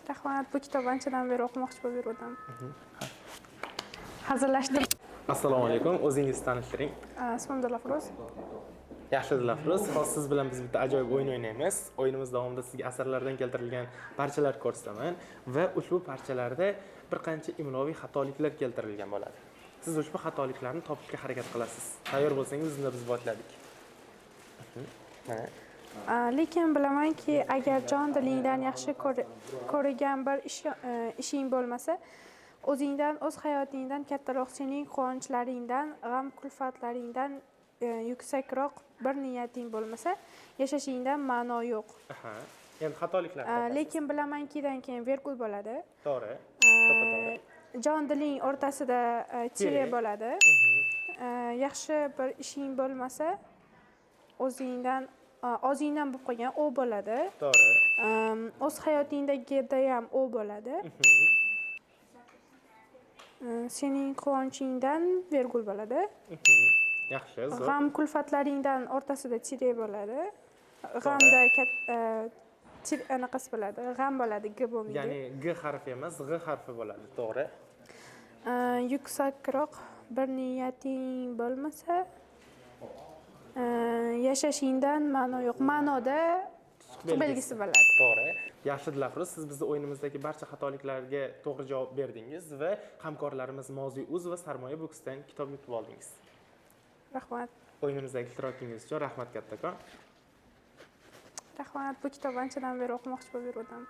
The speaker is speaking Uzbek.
Rahmat, bu kitobni anchadan beri o'qimoqchi bo'lib yurdim. Hazırlashdim. Assalomu alaykum. O'zingizni tanishtiring. Ismim Dilafruz. Yaxshi Dilafruz. Hozir siz bilan biz bitta ajoyib o'yin o'ynaymiz. O'yinimiz davomida sizga asarlardan keltirilgan parchalar ko'rsataman va ushbu parchalarda bir qancha imloviy xatoliklar keltirilgan bo'ladi. Siz ushbu xatoliklarni topishga harakat qilasiz. Tayyor bo'lsangiz biz boshladik. Mana. Lekin bilamanki, agar jon dilingdan yaxshi ko'rgan bir ishing bo'lmasa, o'zingdan, o'z hayotingdan kattaroq sening quvonchlaringdan, g'am kulfatlaringdan yuksakroq bir niyating bo'lmasa, yashashingdan ma'no yo'q. Endi xatoliklar. Lekin bilamankidan keyin virgul bo'ladi. To'g'ri. Jon diling o'rtasida tire bo'ladi. Yaxshi bir ishing bo'lmasa, o'zingdan bo'lib qolgan o bo'ladi. To'g'ri. O'z hayotingdagida ham o bo'ladi. Sening quvonchingdan virgul bo'ladi. Yaxshi, zo'r. G'am kulfatlaringdan o'rtasida tire bo'ladi. G'amda anaqasi bo'ladi. G'am bo'ladi, g bo'lmaydi. Ya'ni g harfi emas, g'i harfi bo'ladi, to'g'ri. Yuksakroq bir niyating bo'lmasa, yashashingdan ma'no yo'q. Ma'noda belgisi bo'ladi. To'g'ri. Yaxshi Dilafruz, siz bizning o'yinimizdagi barcha xatoliklarga to'g'ri javob berdingiz va hamkorlarimiz Mozi.uz va Sarmoya Books'dan kitob yutib oldingiz. Rahmat. O'yinimizdagi ishtirokingiz uchun rahmat kattakon. Rahmat, bu kitobni anchadan beri o'qimoqchi bo'lib yurdim.